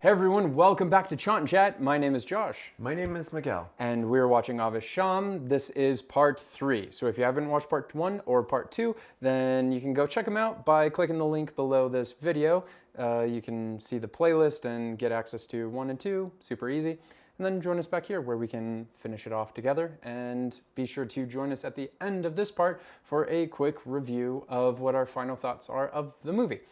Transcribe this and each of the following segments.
Hey everyone, welcome back to Chant and Chat. My name is Josh. My name is Miguel. And we're watching AAVESHAM. This is part 3. So if you haven't watched part 1 or part 2, then you can go check them out by clicking the link below this video. You can see the playlist and get access to 1 and 2, super easy. And then join us back here where we can finish it off together. And be sure to join us at the end of this part for a quick review of what our final thoughts are of the movie.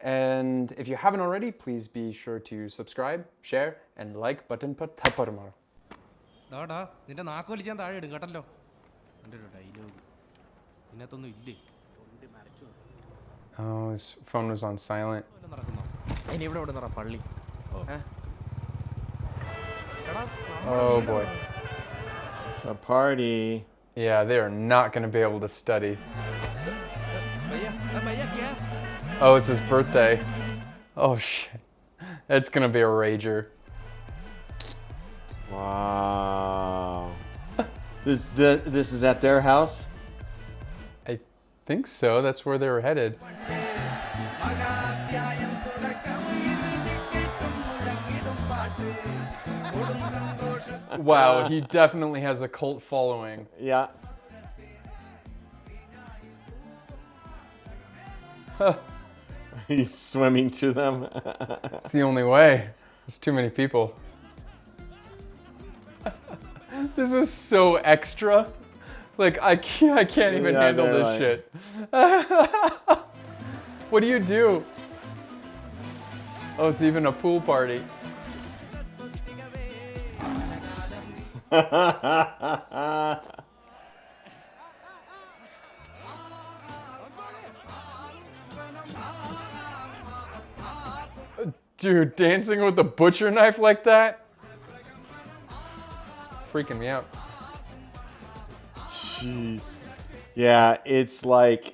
And if you haven't already, please be sure to subscribe, share, and like button पर थप्पड़ मारो. നിന്റെ നാക്ക് വലിച്ചാൻ താഴെ ഇടും കേട്ടല്ലോ. എൻ്റെ ഒരു ഡയലോഗ് ഇതിനകത്തൊന്നും ഇല്ലേ? Oh, his phone was on silent. ഇനി ഇവിടെ ഇവിടെ നിറ പള്ളി. Oh boy. It's a party. Yeah, they are not going to be able to study. Oh, it's his birthday. Oh shit. It's going to be a rager. Wow. This is at their house? I think so. That's where they were headed. Wow, he definitely has a cult following. Yeah. He's swimming to them. It's the only way. There's too many people. This is so extra. Like, I can't even handle this shit. What do you do? Oh, it's even a pool party. Dude, dancing with a butcher knife like that? Freaking me out. Jeez. Yeah, it's like,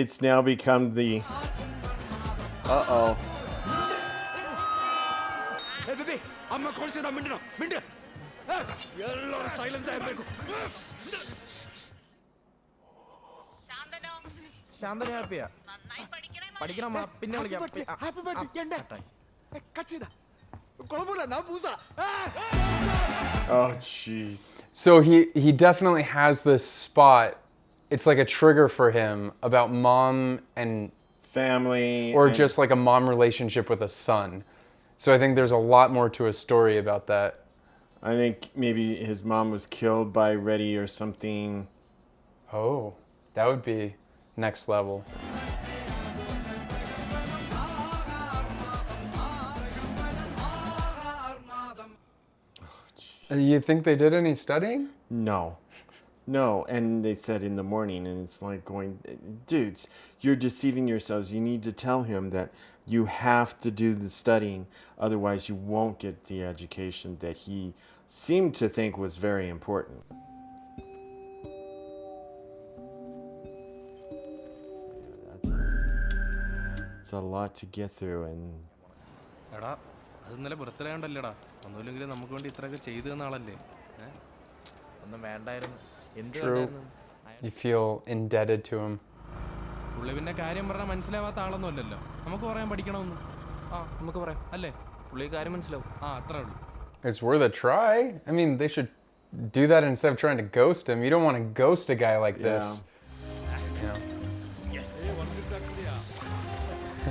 it's now become the... Uh-oh. Hey, baby, I'm going to call you. Mindu. Yellow silence. ശാന്തന ഹാപ്പിയാ. പഠിക്കണം പിന്നെ വിളിക്കാം. Happy birthday. Cut it. Oh, jeez. So he definitely has this spot. It's like a trigger for him about mom and Family. or and just like a mom relationship with a son. So I think there's a lot more to a story about that. I think maybe his mom was killed by Reddy or something. Oh, that would be next level. You think they did any studying? No, and they said in the morning, and it's like going, dudes, you're deceiving yourselves. You need to tell him that you have to do the studying, otherwise you won't get the education that he seemed to think was very important. It's a lot to get through, and എടാ അത് ഇന്നലെ birthday ഉണ്ടല്ലേടാ. ഒന്നുമില്ലെങ്കിലും നമുക്ക് വേണ്ടി ഇത്രയൊക്കെ ചെയ്തു തന്ന ആളല്ലേ. ഒന്നും വേണ്ടായിരുന്നു. എന്ത് വേണ്ടായിരുന്നു? You feel indebted to him. പുള്ളി പിന്നെ കാര്യം പറഞ്ഞാൽ മനസ്സിലാവാത്ത ആളൊന്നും അല്ലല്ലോ. നമുക്ക് പറയാൻ പഠിക്കണമെന്ന്. നമുക്ക് പറയാം അല്ലേ? പുള്ളി കാര്യം മനസ്സിലാവും. അത്രേ ഉള്ളൂ. It's worth a try. I mean, they should do that instead of trying to ghost him. You don't want to ghost a guy like this. You know?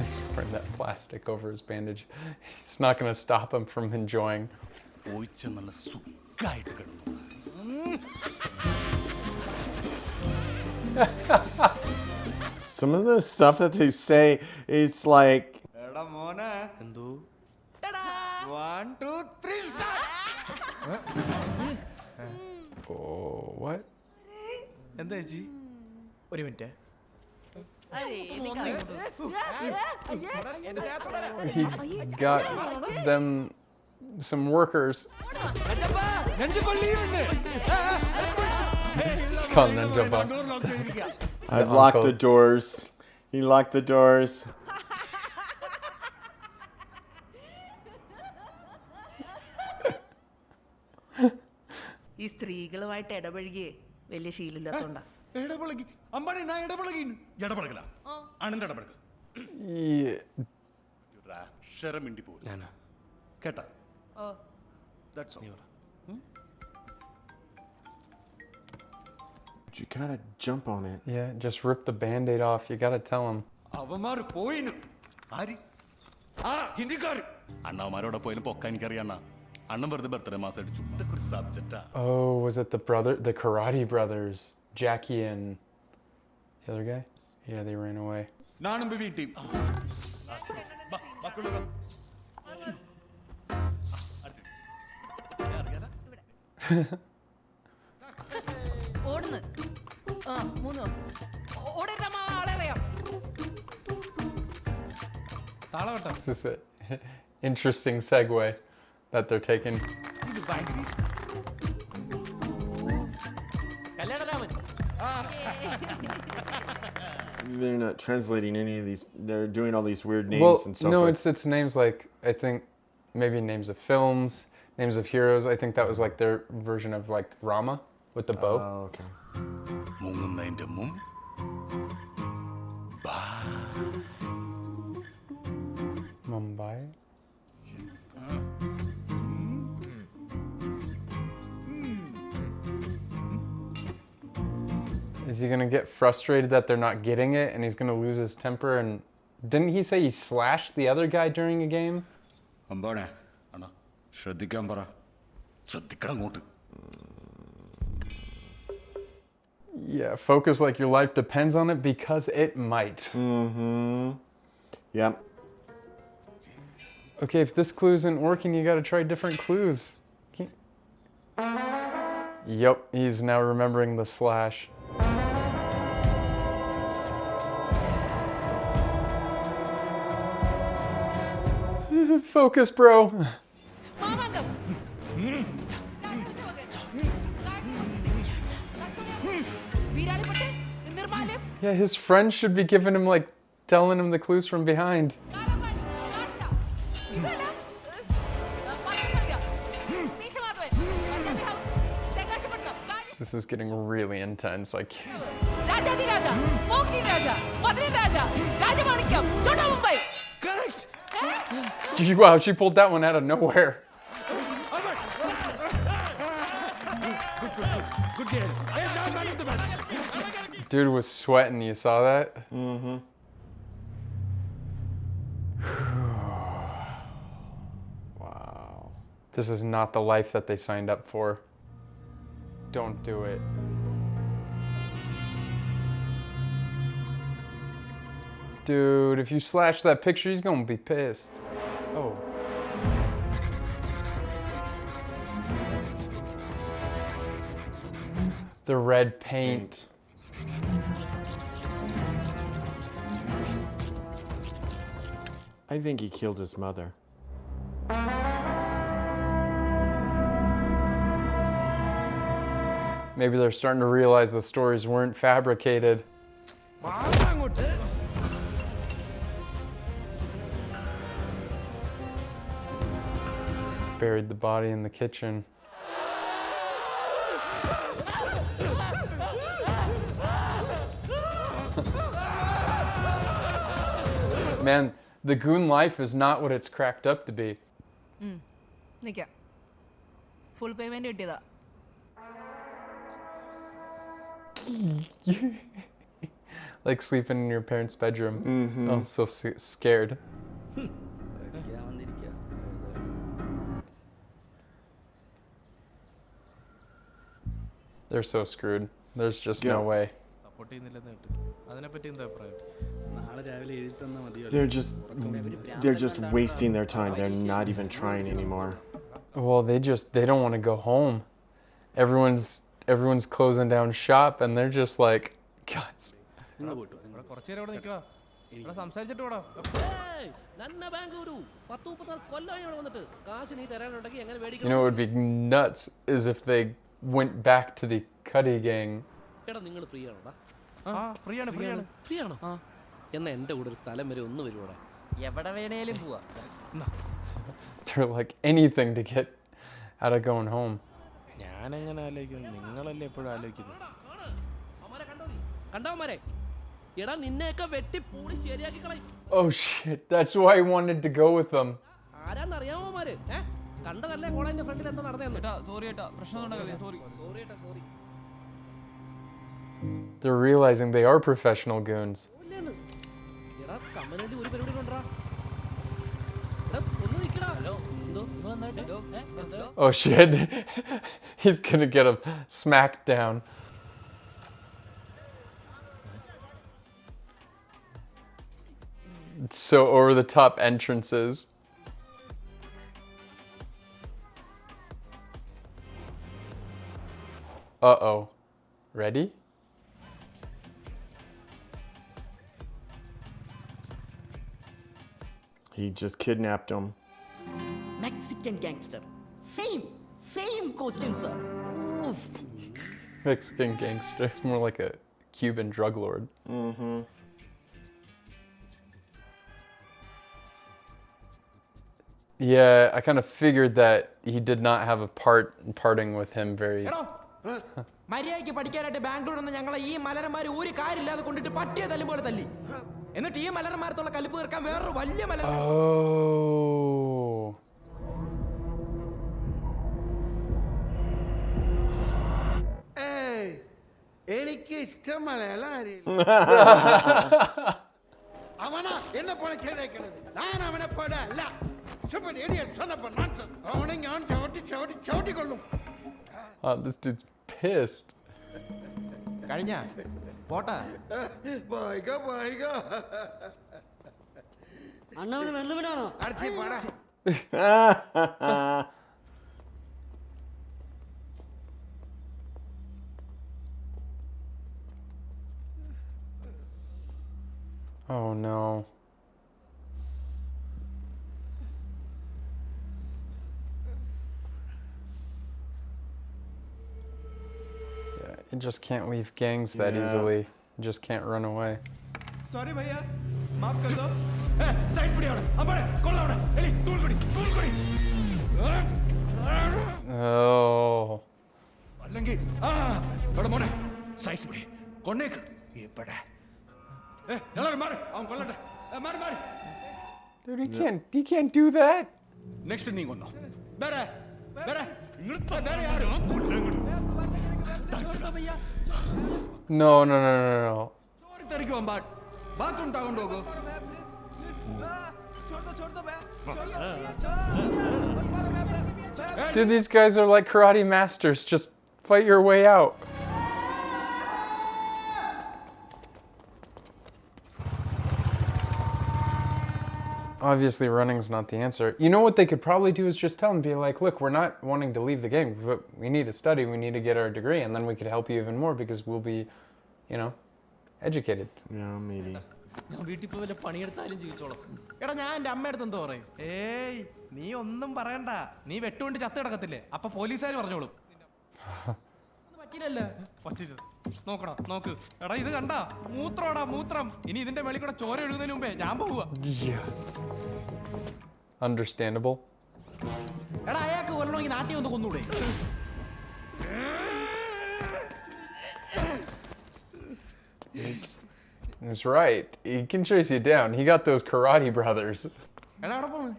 He's wearing that plastic over his bandage. It's not going to stop him from enjoying. some of the stuff that they say, it's like... എന്തോ 1, 2, 3, start. Oh, what? എന്താ ചേച്ചി? ഒരു minute. He got them some workers. It's called Nanjaba. I've locked the doors. He locked the doors. ഈ സ്ത്രീകളുമായിട്ട് ഇടപഴകിയേ വലിയ ശീലമില്ലാത്തോണ്ടാ. ഇടപഴകി അമ്പാടി ഞാൻ ഇടപഴകി ഇടപഴകല ആണെന്റെ ഇടപഴക Yeah. അക്ഷരം മിണ്ടി പോകും. ഞാനാ കേട്ടാ oh that's all You gotta jump on it. Yeah, just rip the band-aid off. You gotta tell him. അവന്മാർ പോയിന് ആര് ആ ഹിന്ദിക്കാർ അണ്ണാവന്മാരോടെ പോയാലും പൊക്കാൻ എനിക്കറിയാം അണ്ണാ അണ്ണൻ വെറുതെ ബർത്ത്ഡേ മാസം അടിച്ചു ഇതൊക്കെ ഒരു സബ്ജക്റ്റാ Oh, was it the karate brothers, Jackie and the other guy? Yeah, they ran away. നാണും ബിബി ടീം ഓടുന്നു ആ 3 നോക്ക് ഓടരുതമ്മ ആളെ അറിയാം താളവട്ടം. This is an interesting segue that they're taking. ഇത് ഭയങ്കര Kalyanaraman. They're not translating any of these. They're doing all these weird names Well, and stuff. no, like. it's names like, I think maybe names of films, names of heroes. I think that was like their version of like Rama with the bow. Oh, okay. മുങ്ങുന്നതിന്റെ മും Mumbai. Is he gonna get frustrated that they're not getting it and he's gonna lose his temper? And didn't he say he slashed the other guy during a game? അമ്പാണേ അണ്ണാ ശ്രദ്ധിക്കാൻ പറ ശ്രദ്ധിക്കണം അങ്ങോട്ട് Yeah, focus like your life depends on it because it might. Yep. Okay, if this clue isn't working, you gotta try different clues. Yep, he's now remembering the slash. Focus, bro. Mamankam വീരാളിപ്പട്ട് Nirmalyam Yeah, his friends should be giving him, like, telling him the clues from behind. കാലപ്പാടി കാഴ്ച ഇതല്ല Pathanamthitta Meesa Madhavan Punjabi house Thenkasipattanam This is getting really intense. Like, Rajadhiraja Mohini Raja Madhura Raja Rajamanikyam Chotta Mumbai wow, she pulled that one out of nowhere. Good game I am now man of the match Dude was sweating. You saw that? Wow. This is not the life that they signed up for. Don't do it. Dude, if you slash that picture, he's gonna be pissed. Oh. The red paint. I think he killed his mother. Maybe they're starting to realize the stories weren't fabricated. അങ്ങോട്ട് Buried the body in the kitchen. Man, the goon life is not what it's cracked up to be. നിൽക്കാം full payment കിട്ടിയതാ Like sleeping in your parents' bedroom. Oh, so scared. They're so screwed. There's just no Yeah. way. Support ചെയ്യുന്നില്ലെന്ന് കേട്ടു. അതിനെപ്പറ്റി എന്താ അഭിപ്രായം? They're just wasting their time. They're not even trying anymore. Well, they don't want to go home. Everyone's closing down shop and they're just like, guys. ഇവിടെ കുറച്ചു നേരം അവിടെ നിൽക്കടാ. ഇവിടെ സംസാരിച്ചിട്ട് പോടാ. ನನ್ನ ಬ್ಯಾಂಗ್ಳೂರು 10-34 കൊല്ലമായി ഇവിടെ വന്നിട്ട് കാശ് നീ തരാനുണ്ടെങ്കിൽ എങ്ങനെ You മേടിക്കണം know what would be nuts is if they went back to the Cuddy gang. എടാ നിങ്ങൾ ഫ്രീ ആണോടാ ആ ഫ്രീ ആണ് ഫ്രീ ആണ്. ഫ്രീ ആണോ എന്നാ എൻ്റെ കൂടെ ഒരു സ്ഥലം വരെ ഒന്ന് വരുവാടാ എവിടെ വേണേലും പോവാ They're like anything to get out of going home. ഞാനെങ്ങനെ ആലോചിക്കുന്നു? നിങ്ങളല്ലേ എപ്പോഴും ആലോചിക്കുന്നത്. അമാരെ കണ്ടോമാരെ എടാ നിന്നെയൊക്കെ വെട്ടി പൂടി ശരിയാക്കി കളയും Oh shit, that's why I wanted to go with them. ആരാന്നറിയാമോമാര്? കണ്ടതല്ലേ കോളേജിന്റെ ഫ്രണ്ടിൽ എന്തോ നടന്നതെന്ന്. സോറി ഏട്ടാ, പ്രശ്നം സോറി. സോറി ഏട്ടാ, sorry. They're realizing they are professional goons. എടാ കമ്മനണ്ടി ഒരു പരിപാടി കൊണ്ടുവരാ. എടാ ഒന്ന് നിക്കടാ. Oh shit. He's gonna get a smackdown. So over the top entrances. Uh-oh. Ready? He just kidnapped him. Mexican gangster. Same costume, sir. Oof. Mexican gangster. It's more like a Cuban drug lord. Mm-hmm. Yeah, I kind of figured that he did not have a part in parting with him very... മര്യാദയ്ക്ക് പഠിക്കാനായിട്ട് ബാംഗ്ലൂർ നിന്ന് ഞങ്ങളെ ഈ മലരന്മാർ ഒരു കാര്യമില്ലാതെ കൊണ്ടിട്ട് പട്ടിയെ തല്ലും പോലെ തല്ലി. എന്നിട്ട് ഈ മലരന്മാരത്തുള്ള കലിപ്പ് തീർക്കാൻ വേറൊരു വലിയ മലർ. Oh. എനിക്ക് ഇഷ്ടം മലയാളം അറിയില്ല. അവനാ എന്നെ പോലെ ചെയ്തേക്കണത്. ഞാൻ അവനെ പോലെ അല്ല. അവനെ ഞാൻ ചവിട്ടിക്കൊള്ളും. Oh, this dude's pissed. കഴിഞ്ഞ പോട്ടാ. അണ്ണവന് വെള്ളവിനാണോ? അടച്ചി പാടാ. Oh no. Yeah, you just can't leave gangs that easily. You just can't run away. Sorry भैया, माफ कर दो. സൈഡ് പിടിയാണ് അപ്പഴേ കൊള്ളവിടെ എലി തൂൾകൊടി Oh. അല്ലെങ്കിൽ ഇവിടെ മോനെ സൈഡ് പിടി കൊന്നേക്ക് എപ്പടെ എല്ലാവരും മാറി അവൻ കൊല്ലട്ടെ മാറി മാറി. Dude, he can't do that. Next നീ കൊന്നോ വേറെ വേറെ വേറെ ആരും കൊല്ലങ്ങോട്ട് No. ചോറി തെറിക്കുവാൻ ബാത്റൂം തകൊണ്ടുപോകൂ. Dude, these guys are like karate masters. Just fight your way out. Obviously, running's not the answer. You know what they could probably do is just tell them, be like, look, we're not wanting to leave the game, but we need to study, we need to get our degree, and then we could help you even more because we'll be, you know, educated. Yeah, maybe. ഞാൻ വീട്ടിൽ പോയി വല്ല പണിയെടുത്താലും ജീവിച്ചോളാം. എടാ ഞാൻ എൻ്റെ അമ്മയടുത്ത് എന്തോ പറയും. ഏയ് നീ ഒന്നും പറയണ്ട, നീ വെട്ടുകൊണ്ട് ചത്ത് കിടക്കത്തില്ലേ, അപ്പൊ പോലീസുകാർ പറഞ്ഞോളും. പറ്റില്ലല്ലേ പറ്റിച്ചു നോക്കടാ നോക്ക്. എടാ ഇത് കണ്ടാ മൂത്രമാടാ മൂത്രം. ഇനി ഇതിന്റെ മേളിൽ കൂടെ ചോര ഒഴുകുന്നതിന് മുമ്പേ ഞാൻ പോവുക. Understandable. എടാ അയാൾക്ക് കൊല്ലണമെങ്കിൽ നാട്ടിൽ ഒന്ന് കൊന്നൂടെ? He's right. He can chase you down. He got those karate brothers. എടാ എവിടെ പോണ്?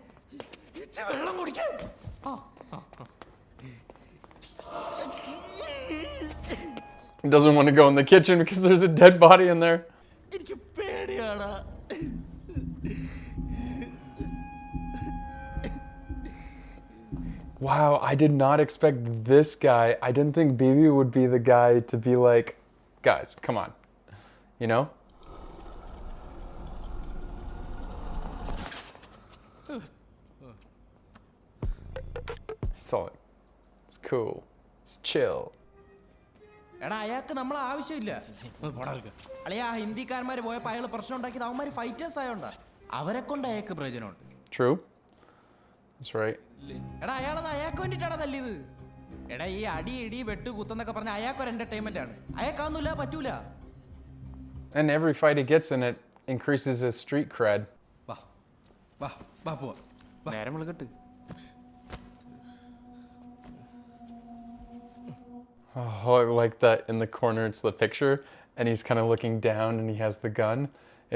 വെള്ളം കുടിക്കാൻ. He doesn't want to go in the kitchen because there's a dead body in there. എനിക്ക് പേടിയാടാ. Wow, I did not expect this guy. I didn't think Bibi would be the guy to be like, guys, come on. You know? Solid. It's cool. It's chill. എടാ അയാൾക്ക് നമ്മളെ ആവശ്യമില്ല. അളിയാ ഹിന്ദിക്കാരന്മാര് പോയപ്പോ അയാൾ പ്രശ്നം ഉണ്ടാക്കിയത് അവന്മാര് ഫൈറ്റേഴ്സ് ആയോണ്ടാ. അവരെ കൊണ്ട് അയാൾക്ക് പ്രയോജനമുണ്ട്. True. That's right. എടാ അയാളത് അയാൾക്ക് വേണ്ടിട്ടാണ് തല്ലിയത്. എടാ ഈ അടി ഇടി വെട്ട് കുത്തെന്നൊക്കെ പറഞ്ഞ അയാൾക്കൊരു എന്റർടൈൻമെന്റ് ആണ്. അയാൾക്കാവുന്നില്ല പറ്റൂല. And every fight he gets in it increases his street cred. വാ വാ വാ പോവാ. നേരം വിളിക്കട്ട്. Oh, I like that in the corner, it's the picture, and he's kind of looking down and he has the gun.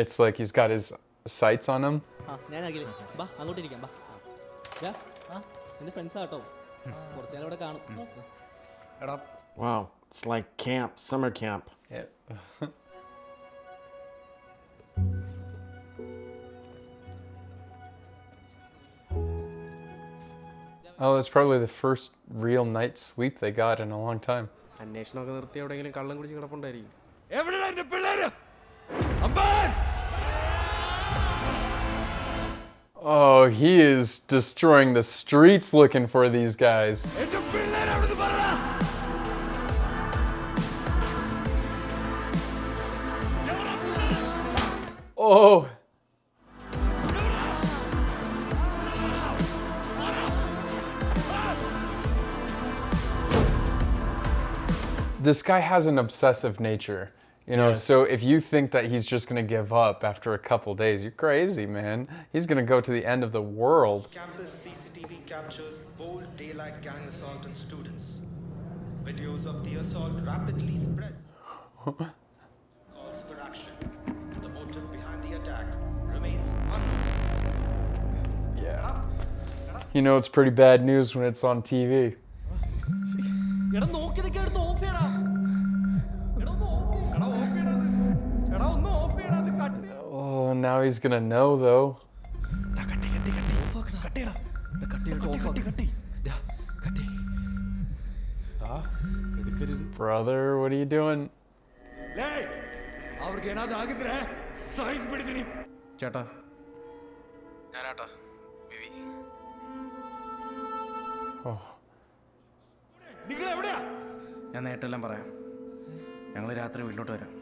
It's like he's got his sights on him. എൻ്റെ ഫ്രണ്ട്സാ കേട്ടോ കുറച്ച് നേരം ഇവിടെ കാണും എടാ Wow, it's like camp, summer camp. Yep. Oh, it's probably the first real night's sleep they got in a long time. അന്വേഷണമൊക്കെ നിർത്തി എവിടെയെങ്കിലും കള്ളം കുടിച്ച് കിടപ്പുണ്ടായിരിക്കും. എവിടെയാണ് എന്റെ പിള്ളേര്? അമ്പാൻ! Oh, he is destroying the streets looking for these guys. എന്റെ പിള്ളേര് അവിടുന്ന് പറടാ. Oh! This guy has an obsessive nature, you know, Yes. so if you think that he's just going to give up after a couple days, you're crazy, man. He's going to go to the end of the world. Campus CCTV captures bold daylight gang assault on students. Videos of the assault rapidly spreads. Calls for action. The motive behind the attack remains unknown. Yeah. You know, it's pretty bad news when it's on TV. എടാ നോക്കി നിൽക്കാൻ എടുത്ത് of ചെയ്യടാ എടാ ഒന്ന് of ചെയ്യടാ of ചെയ്യടാ എടാ ഒന്ന് ഓഫ് ചെയ്യടാ അത് cut Oh, now he's going to know, though. കട്ടി ഓഫ് ആക്കടാ കട്ടിയടാ കട്ടി ഓഫ് ആക്കി കട്ടി കട്ടി എടുക്കരുത്. Brother, what are you doing? ലേ, അവർക്ക് ഏനാದ್ರು ആകിದ್ರೆ സൈസ് പിടിച്ചിനി. ചേട്ടാ ഞാനാട്ടാ ബിവി. Oh. നിങ്ങൾ എവിടെയാ? ഞാൻ നേട്ടെല്ലാം പറയാം. ഞങ്ങൾ രാത്രി വീട്ടിലോട്ട് വരാം.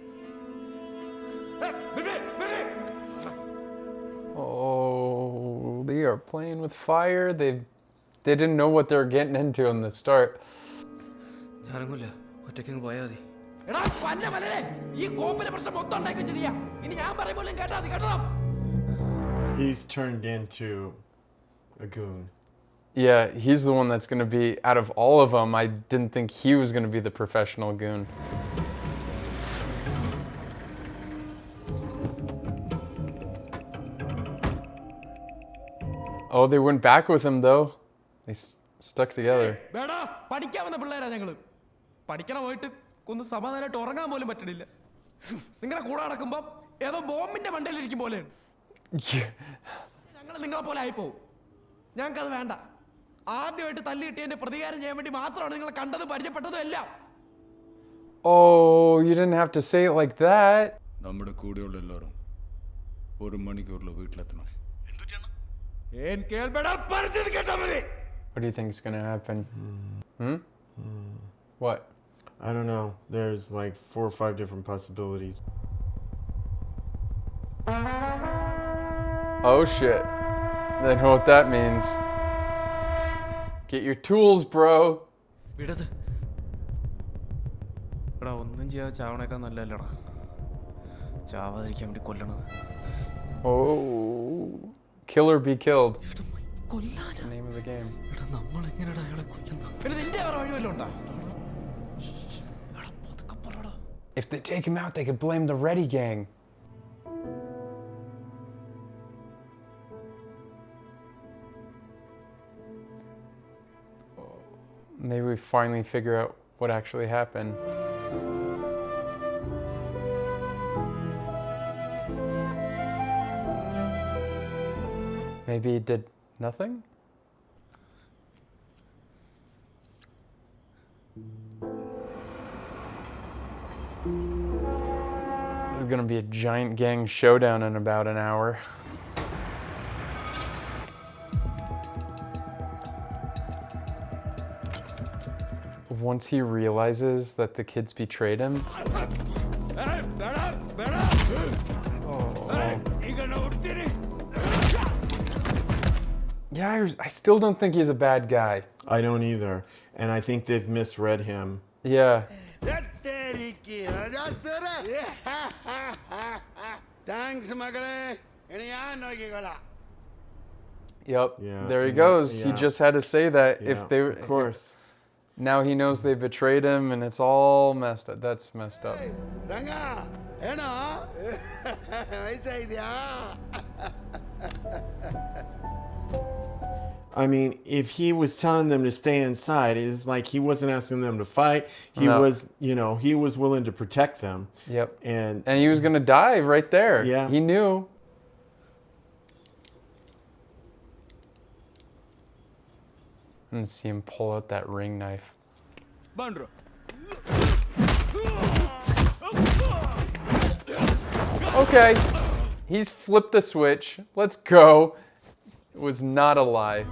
Oh, they are playing with fire. They didn't know what they were getting into in the start. ഞാനൊന്നുമില്ല, ഒറ്റയ്ക്ക് പോയാൽ മതി. എടാ പന്ന മലരെ ഈ കോപ്പിലെ പ്രശ്നം മൊത്തം ഉണ്ടാക്കി വെച്ചിരിക്കാ ഇനി ഞാൻ പറയുമ്പോൾ കേട്ടാ മതി കേട്ടോ He's turned into a goon. Yeah, he's the one that's going to be, out of all of them, I didn't think he was going to be the professional goon. Oh, they went back with him, though. They stuck together. വേടാ പഠിക്കാൻ വന്ന പിള്ളേരാ ഞങ്ങള് പഠിക്കണ പോയിട്ട് ഒന്ന് സമാധാനമായിട്ട് ഉറങ്ങാൻ പോലും പറ്റണില്ല നിങ്ങളെ കൂടെ നടക്കുമ്പോ ഏതോ ബോംബിന്റെ മണ്ടയിലിരിക്കും പോലെയാണ് ഞങ്ങൾ നിങ്ങളെ പോലെ ആയിപ്പോവും ഞങ്ങൾക്കത് വേണ്ട ആദ്യമായിട്ട് തല്ലി കിട്ടിയതിന്റെ പ്രതികാരം ചെയ്യാൻ വേണ്ടി മാത്രമാണ് നിങ്ങളെ കണ്ടതും പരിചയപ്പെട്ടതും എല്ലാം Oh, you didn't have to say it like that. നമ്മുടെ കൂടെയുള്ള എല്ലാവരും ഒരു മണിക്കൂറിൽ വീട്ടിലെത്തണം. ഏൻ കേൾബടാ പറഞ്ഞത് കേട്ടാ മതി. What do you think is going to happen? What? I don't know. There's like 4 or 5 different possibilities. Oh, shit. They know what that means. Get your tools, bro. വിടത്. എടാ ഒന്നും ചെയ്യാതെ ചാവണേക്കാൾ നല്ലതല്ലടാ ചാവാതിരിക്കാൻ വേണ്ടി കൊല്ലണത്. Oh. Kill or be killed. കൊല്ലാനാ The name of the game. എടാ നമ്മൾ എങ്ങനെയാ അയാളെ കൊല്ലുന്നത് പിന്നെ നിന്റെ വേറെ വഴി വല്ലതും ഉണ്ടോ എടാ പതുക്കെ പറടാ If they take him out, they could blame the Reddy gang. Maybe we finally figure out what actually happened. Maybe he did nothing? There's gonna be a giant gang showdown in about an hour. Once he realizes that the kids betrayed him. Yeah, I still don't think he's a bad guy. I don't either. And I think they've misread him. Yeah. Thanks മകളെ ഇനി ഞാൻ നോക്കിക്കോളാം Yep. Yeah, There he and goes. that- He yeah. just had to say that if Yeah, they of course. now he knows they betrayed him and it's all messed up. That's messed up. ರಂಗ ಏನೋ ವಯಸ್ಸಾಗಿದ್ಯಾ I mean, if he was telling them to stay inside, it's like he wasn't asking them to fight. He No. was, he was willing to protect them. Yep. And he was gonna die right there. Yeah. He knew. I'm gonna see him pull out that ring knife. Okay. He's flipped the switch. Let's go. It was not a lie.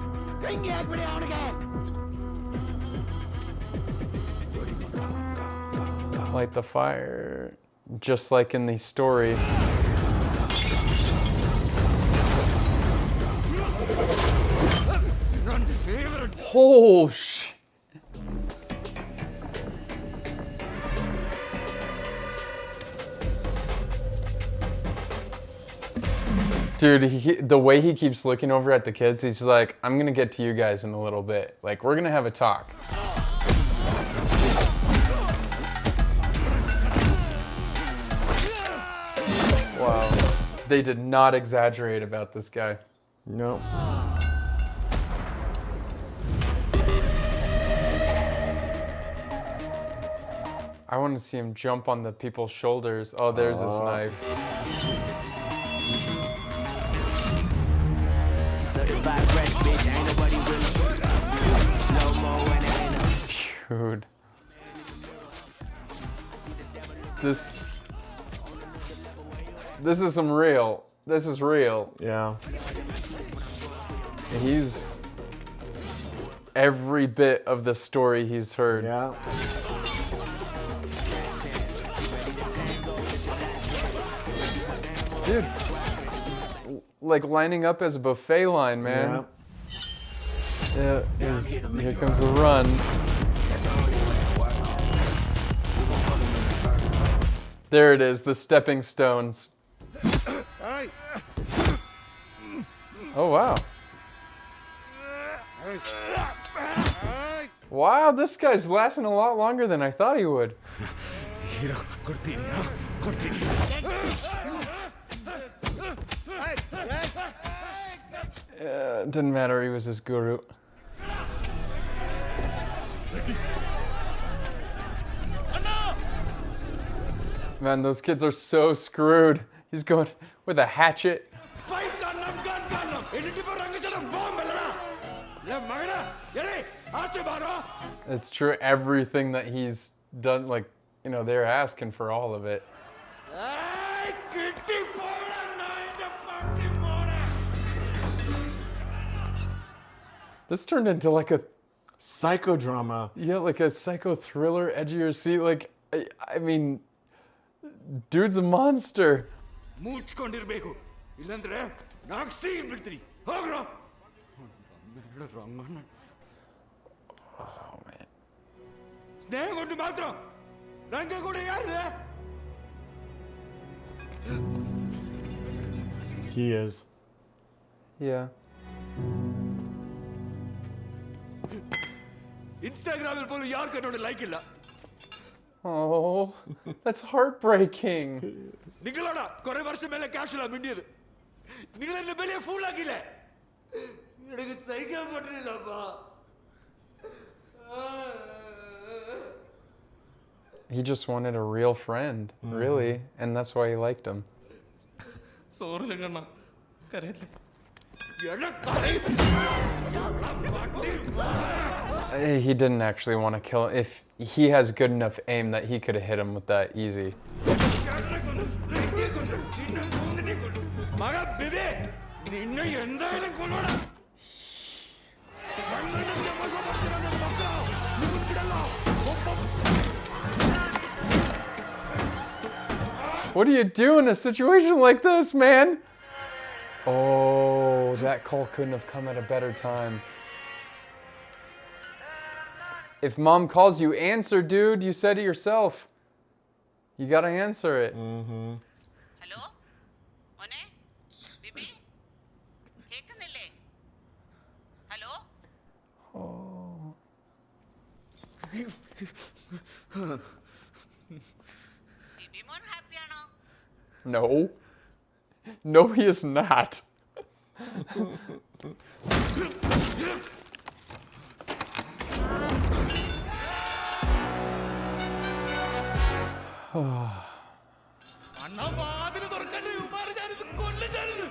Light the fire. Just like in the story. Oh, shit. Dude, the way he keeps looking over at the kids, he's like, I'm gonna get to you guys in a little bit. Like, we're gonna have a talk. Wow. They did not exaggerate about this guy. no. I want to see him jump on the people's shoulders. Oh, there's his knife. Dude. This is some real. This is real. Yeah. He's every bit of the story he's heard. Yeah. Dude, like lining up as a buffet line, man. Yeah. Here comes the run. There it is, the stepping stones. Oh, wow. Wow, this guy's lasting a lot longer than I thought he would. Didn't matter, he was his guru. Man, those kids are so screwed. He's going with a hatchet. It's true, everything that he's done, like, they're asking for all of it. This turned into like a psychodrama. Yeah, like a psycho thriller, edge of your seat. Like, I mean, dude's a monster. Oh man. He is. Yeah. Oh, that's heartbreaking. He just wanted a real friend, really, and that's why he liked him. He didn't actually want to kill him. If he has good enough aim that he could have hit him with that easy. What do you do in a situation like this, man? Oh, that call couldn't have come at a better time. If mom calls you, answer, dude. You said it yourself. You gotta answer it. Hello? Mone? Bibi? Kekkunnille? Hello? Oh. Bibi mon happy aano? No. No, he is not. അണ്ണാ വാതില് തുറക്കണ്ട ഇവന്മാരെ ഞാനിത് കൊല്ലിച്ചായിരുന്നു.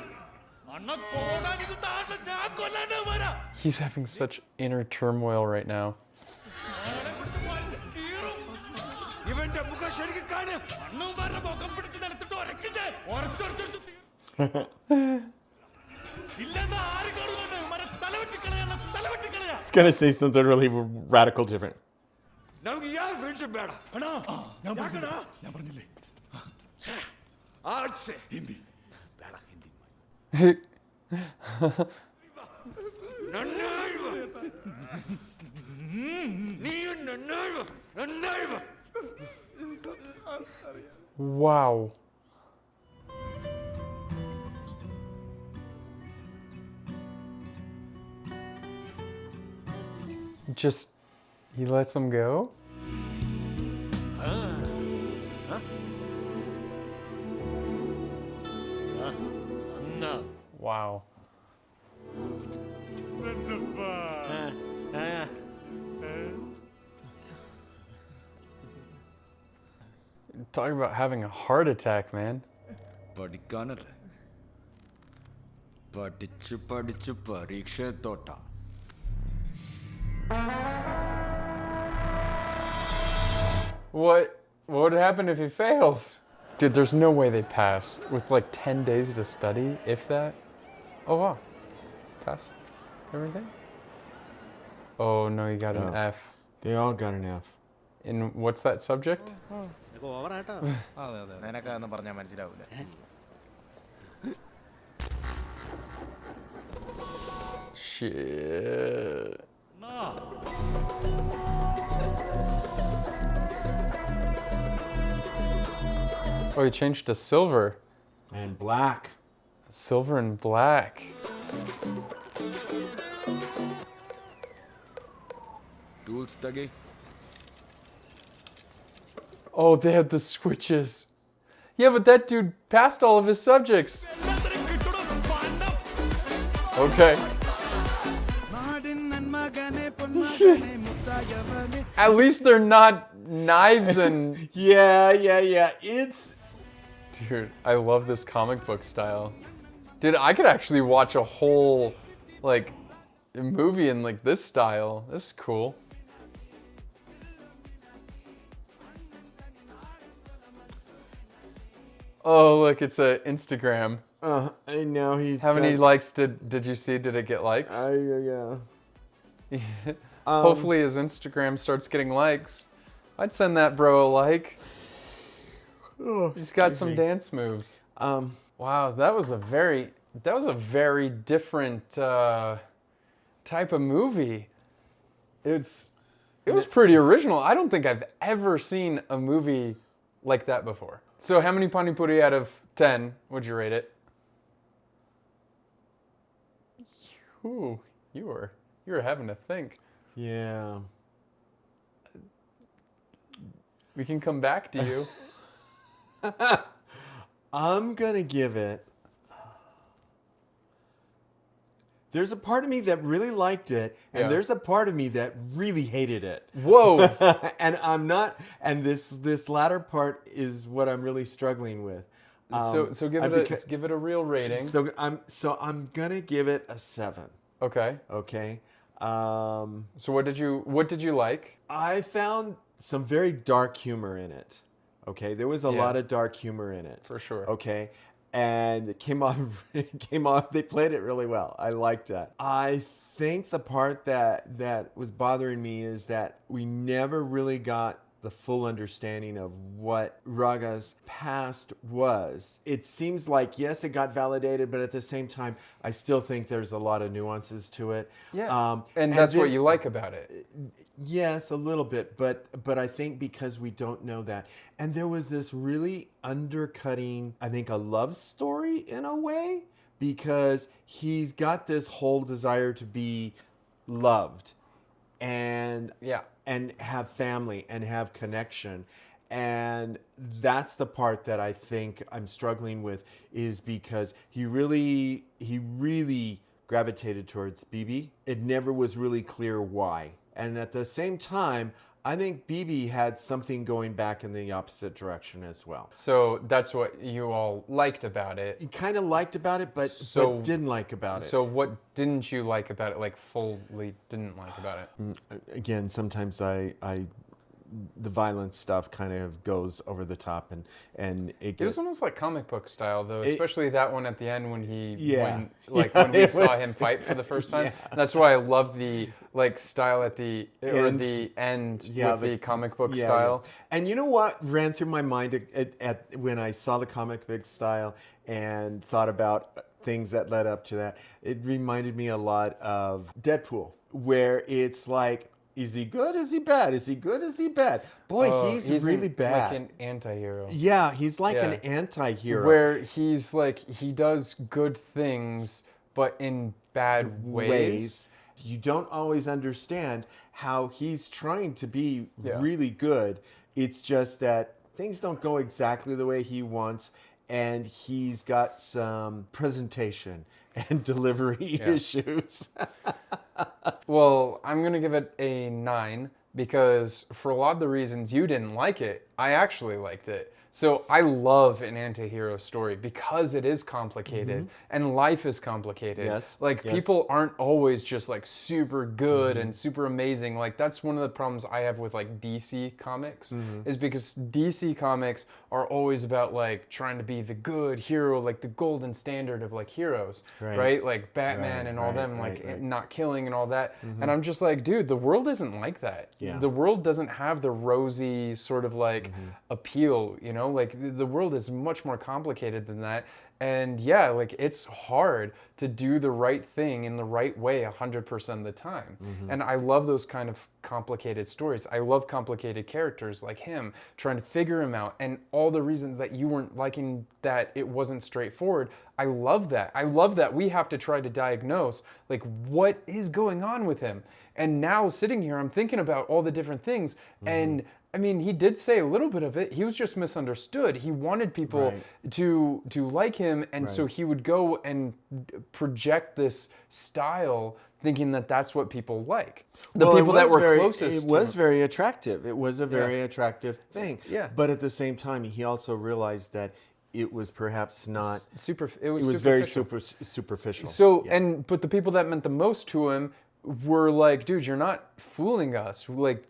അണ്ണാ കോടാൻ ഇത് താണ്ട ഞാൻ കൊല്ലാണ്ട് വരാ. He's having such inner turmoil right now. ഇവന്റെ മുഖം ശരിക്കും കാണും. അണ്ണന്മാരുടെ മുഖം പിടിച്ച് നിലത്തിട്ട് ഉരക്കിച്ച് ഉരച്ചൊരച്ചു ഇല്ലെന്ന് ആര് കാണുന്നുണ്ട് ഇവന്മാരെ തലവെട്ടിക്കളയാണ് തലവെട്ടിക്കളയാ. It's gonna say something really radical different. നമുക്ക് ഇയാൾ ഫ്രണ്ട്ഷിപ്പ് വേണം. ഞാൻ പറഞ്ഞില്ലേ ആർട്സ് ഹിന്ദി ഹിന്ദി നന്നായി വാ. നീയും നന്നായി വാ. നന്നായി വാ. Wow. Just, he lets him go? Wow. Talk about having a heart attack, man. പഠിക്കാനല്ലേ പഠിച്ചു പഠിച്ചു പരീക്ഷ തോട്ട What would happen if he fails? Dude, there's no way they pass with like 10 days to study, if that. Oh wow. Pass everything? Oh no, you got an F. They all got an F. In what's that subject? അതെ അതെ നിനക്കാന്ന് പറഞ്ഞാൽ മനസ്സിലാവൂല. Shit. Oh, he changed to silver. And black. Silver and black. Tools തകി Oh, they had the switches. Yeah, but that dude passed all of his subjects. Okay. At least they're not knives and... Yeah. It's... Dude, I love this comic book style. Dude, I could actually watch a whole, like, movie in, like, this style. This is cool. Oh, look, it's a Instagram. I know he's... How many likes did you see? Did it get likes? Yeah. Hopefully his Instagram starts getting likes. I'd send that bro a like. He's got some dance moves. Wow, that was a very different type of movie. It was pretty original. I don't think I've ever seen a movie like that before. So how many pani puri out of 10 would you rate it? Ooh, you were having to think. Yeah. We can come back to you. I'm gonna give it... There's a part of me that really liked it, and Yeah. there's a part of me that really hated it. Whoa! And I'm not... And this latter part is what I'm really struggling with. So give it a real rating. So I'm gonna give it a 7. Okay. Okay. So what did you like? I found some very dark humor in it. Okay, there was a Yeah. lot of dark humor in it. For sure. Okay, and it came off. They played it really well. I liked that. I think the part that was bothering me is that we never really got the full understanding of what Raga's past was. It seems like, yes, it got validated, but at the same time, I still think there's a lot of nuances to it. Yeah, and that's what you like about it. Yes, a little bit, but I think because we don't know that. And there was this really undercutting, I think, a love story in a way, because he's got this whole desire to be loved and yeah, and have family and have connection. And that's the part that I think I'm struggling with, is because he really gravitated towards Bibi. It never was really clear why. And at the same time, I think Bibi had something going back in the opposite direction as well. So that's what you all liked about it. You kind of liked about it, but didn't like about it. So what didn't you like about it, like fully didn't like about it? Again, sometimes the violence stuff kind of goes over the top, and it was almost like comic book style, though, especially that one at the end when he Yeah. when we saw him fight for the first time. Yeah. That's why I love the style at the end with the comic book style. Yeah. And you know what ran through my mind at when I saw the comic book style and thought about things that led up to that? It reminded me a lot of Deadpool, where it's like, is he good? Is he bad? Is he good? Is he bad? Boy, he's really bad. Like an anti-hero. Yeah, he's like an anti-hero. Where he's like, he does good things, but in bad ways. You don't always understand how he's trying to be really good. It's just that things don't go exactly the way he wants, and he's got some presentation and delivery issues. Well, I'm going to give it a 9 because for a lot of the reasons you didn't like it, I actually liked it. So I love an anti-hero story because it is complicated and life is complicated. Yes. People aren't always just like super good and super amazing. Like that's one of the problems I have with like DC comics is because DC comics are always about like trying to be the good hero, like the golden standard of like heroes, right? Like Batman and all them not killing and all that. And I'm just like, dude, the world isn't like that. Yeah. The world doesn't have the rosy sort of like appeal, you know? Like the world is much more complicated than that. And yeah, like it's hard to do the right thing in the right way 100% of the time. And I love those kind of complicated stories. I love complicated characters like him, trying to figure him out. And all the reasons that you weren't liking that it wasn't straightforward, I love that. I love that we have to try to diagnose like what is going on with him. And now sitting here, I'm thinking about all the different things. And I mean, he did say a little bit of it. He was just misunderstood. He wanted people to like him, and so he would go and project this style, thinking that that's what people like. The people that were closest. It was very attractive. It was a very attractive thing. Yeah. But at the same time, he also realized that it was perhaps not super. It was very superficial. superficial. So but the people that meant the most to him were like, dude, you're not fooling us. Like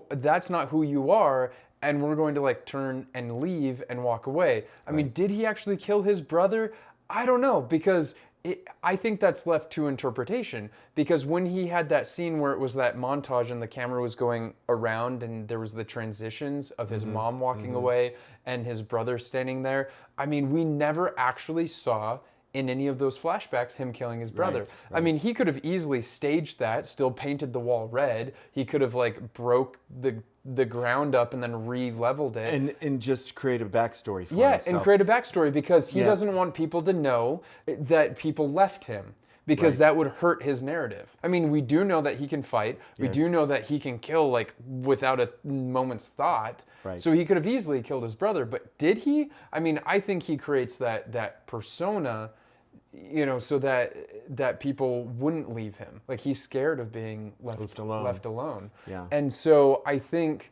that's not who you are, and we're going to like turn and leave and walk away. I mean, did he actually kill his brother? I don't know, because I think that's left to interpretation. Because when he had that scene where it was that montage and the camera was going around and there was the transitions of his mom walking away and his brother standing there, I mean, we never actually saw in any of those flashbacks him killing his brother. I mean, he could have easily staged that, still painted the wall red. He could have like broke the ground up and then re-leveled it. And just create a backstory for himself. And create a backstory, because he doesn't want people to know that people left him, because that would hurt his narrative. I mean, we do know that he can fight. We do know that he can kill like without a moment's thought. So he could have easily killed his brother, but did he? I mean, I think he creates that persona, you know, so that people wouldn't leave him. Like he's scared of being left alone. Yeah. And so I think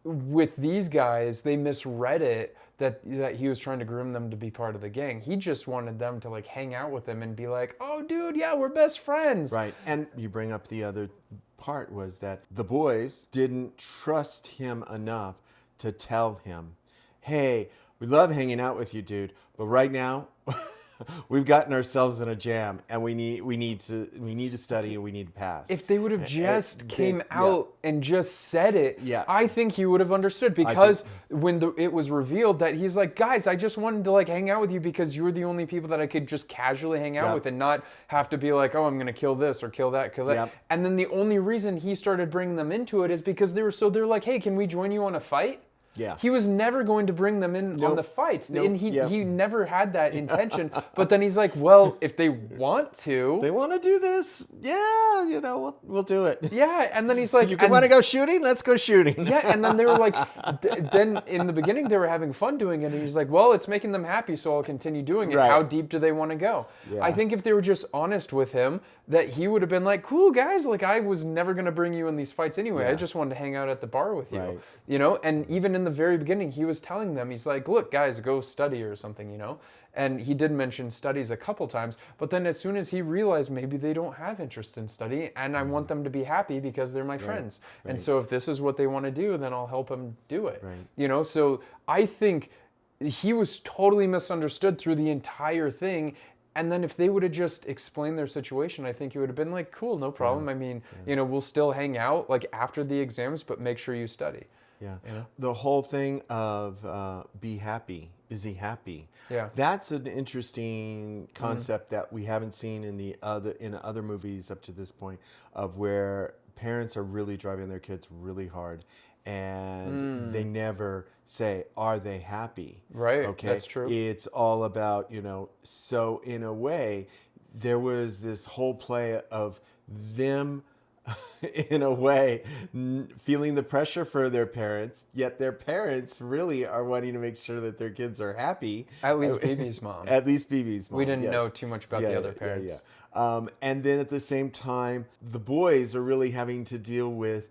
with these guys, they misread it that he was trying to groom them to be part of the gang. He just wanted them to like hang out with him and be like, oh dude, yeah, we're best friends. Right. And you bring up the other part was that the boys didn't trust him enough to tell him, hey, we love hanging out with you, dude, but right now we've gotten ourselves in a jam, and we need to study, and we need to pass. If they would have just came out and just said it, I think he would have understood. Because when it was revealed that he's like, guys, I just wanted to like hang out with you because you're the only people that I could just casually hang out with and not have to be like, oh, I'm gonna kill this or kill that, kill that. And then the only reason he started bringing them into it is because they're like, hey, can we join you on a fight? Yeah. He was never going to bring them in on the fights. And he never had that intention. But then he's like, well, if they want to. They want to do this. Yeah, we'll do it. Yeah, and then he's like. You want to go shooting? Let's go shooting. Yeah, and then they were like, then in the beginning they were having fun doing it. And he's like, well, it's making them happy, so I'll continue doing it. Right. How deep do they want to go? Yeah. I think if they were just honest with him, that he would have been like, cool, guys, like I was never going to bring you in these fights anyway. I just wanted to hang out at the bar with you. Right. And even in the very beginning, he was telling them, he's like, look, guys, go study or something, And he did mention studies a couple times, but then as soon as he realized maybe they don't have interest in study and I want them to be happy because they're my friends. And so if this is what they want to do, then I'll help them do it. Right. So I think he was totally misunderstood through the entire thing. And then if they would have just explained their situation, I think he would have been like, cool, no problem. I mean, we'll still hang out like after the exams, but make sure you study. Yeah. The whole thing of be happy. Is he happy? Yeah. That's an interesting concept that we haven't seen in other movies up to this point, of where parents are really driving their kids really hard and they never say, are they happy? Right. Okay. That's true. It's all about, so in a way, there was this whole play of them in a way, feeling the pressure for their parents, yet their parents really are wanting to make sure that their kids are happy. At least Bibi's mom. At least Bibi's mom. We didn't know too much about the other parents. And then at the same time, the boys are really having to deal with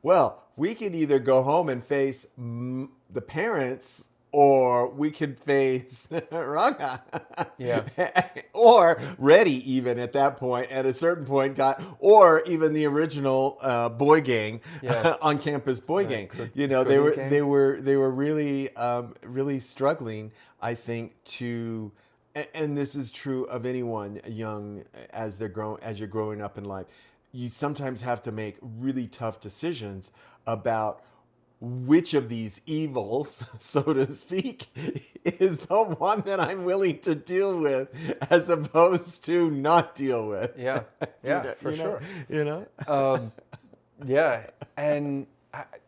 well, we could either go home and face the parents, or we could face Ranga. Yeah. Or Reddy, even at that point, at a certain point, or even the original boy gang, on campus boy gang. They were really really struggling, I think, to. And this is true of anyone young as you're growing up in life. You sometimes have to make really tough decisions about which of these evils, so to speak, is the one that I'm willing to deal with, as opposed to not deal with. Yeah, for sure. Yeah, and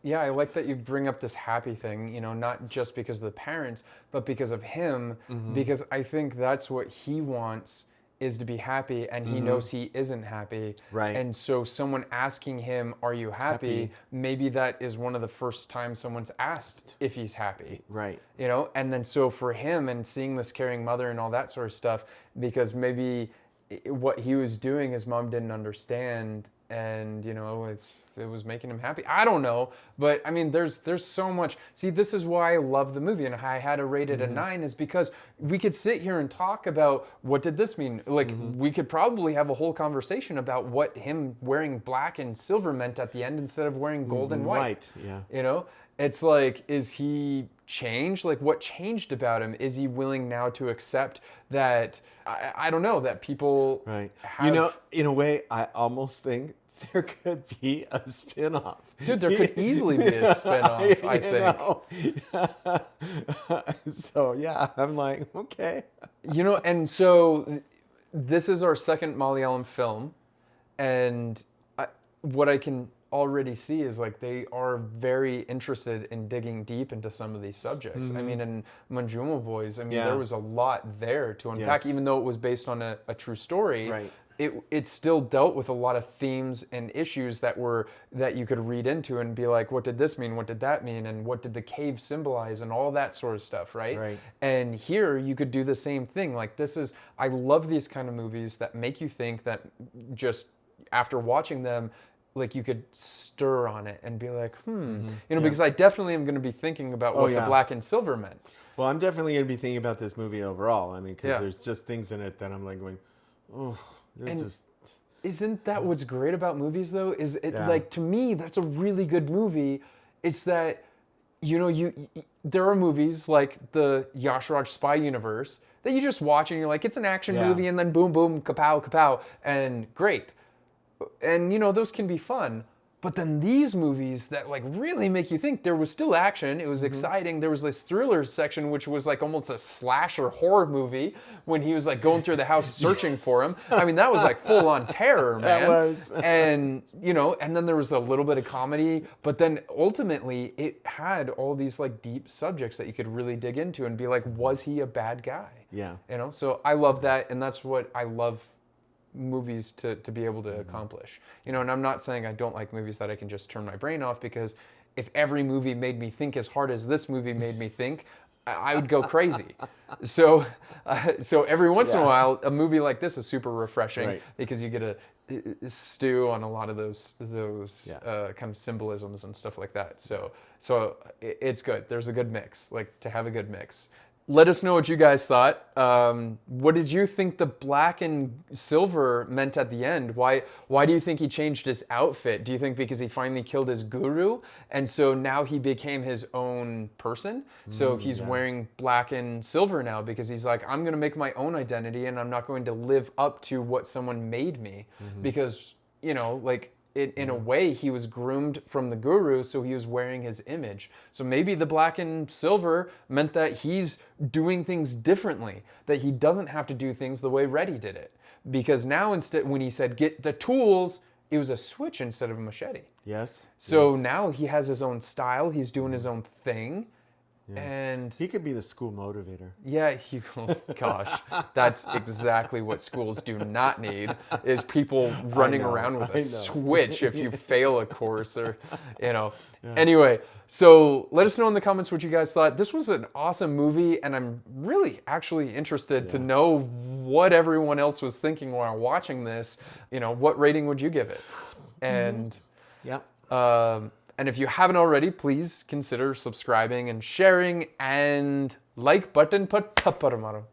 I like that you bring up this happy thing, not just because of the parents, but because of him, because I think that's what he wants, is to be happy, and he knows he isn't happy. Right. And so someone asking him, are you happy? Maybe that is one of the first times someone's asked if he's happy. Right. And then so for him, and seeing this caring mother and all that sort of stuff, because maybe what he was doing, his mom didn't understand, and it was making him happy. I don't know, but I mean, there's so much. See, this is why I love the movie, and I had to rate it a 9, is because we could sit here and talk about what did this mean. Like, we could probably have a whole conversation about what him wearing black and silver meant at the end instead of wearing gold and white. Yeah. It's like, is he changed? Like, what changed about him? Is he willing now to accept that? I don't know, that people have. In a way, I almost think there could be a spin-off. Dude, there could easily be a spin-off, I think. So, yeah, I'm like, okay. And so this is our second Malayalam film. And what I can already see is like they are very interested in digging deep into some of these subjects. I mean, in Manjuma Boys, there was a lot there to unpack, even though it was based on a true story. Right. It still dealt with a lot of themes and issues that you could read into and be like, what did this mean? What did that mean? And what did the cave symbolize? And all that sort of stuff, right? Right. And here you could do the same thing. Like, I love these kind of movies that make you think, that just after watching them, like, you could stir on it and be like, because I definitely am going to be thinking about what the black and silver meant. Well, I'm definitely going to be thinking about this movie overall. I mean, because there's just things in it that I'm like going, oh. Isn't that what's great about movies, though? Is it like, to me, that's a really good movie. It's that, there are movies like the Yash Raj Spy Universe that you just watch and you're like, it's an action movie, and then boom, boom, kapow, kapow, and great. And, those can be fun. But then these movies that like really make you think, there was still action, it was exciting, there was this thriller section which was like almost a slasher horror movie when he was like going through the house searching for him. I mean, that was like full on terror, man. That was. And, you know, and then there was a little bit of comedy, but then ultimately it had all these like deep subjects that you could really dig into and be like, was he a bad guy? Yeah. You know, so I love that, and that's what I love movies to be able to accomplish. You know, and I'm not saying I don't like movies that I can just turn my brain off, because if every movie made me think as hard as this movie made me think, I would go crazy. So every once in a while, a movie like this is super refreshing because you get a stew on a lot of those kind of symbolisms and stuff like that. So it's good. There's a good mix, like to have a good mix. Let us know what you guys thought. What did you think the black and silver meant at the end? Why do you think he changed his outfit? Do you think because he finally killed his guru and so now he became his own person? So he's wearing black and silver now because he's like, I'm going to make my own identity and I'm not going to live up to what someone made me. Because, you know, like, in a way, he was groomed from the guru, so he was wearing his image. So maybe the black and silver meant that he's doing things differently, that he doesn't have to do things the way Reddy did it. Because now, instead, when he said, get the tools, it was a switch instead of a machete. Yes. So now he has his own style, he's doing his own thing. Yeah. And he could be the school motivator. Yeah, gosh, that's exactly what schools do not need, is people running around with a switch if you fail a course, or, you know. Yeah. Anyway, so let us know in the comments what you guys thought. This was an awesome movie, and I'm really actually interested to know what everyone else was thinking while watching this. You know, what rating would you give it? And and if you haven't already, please consider subscribing and sharing, and like button pat tapar maro.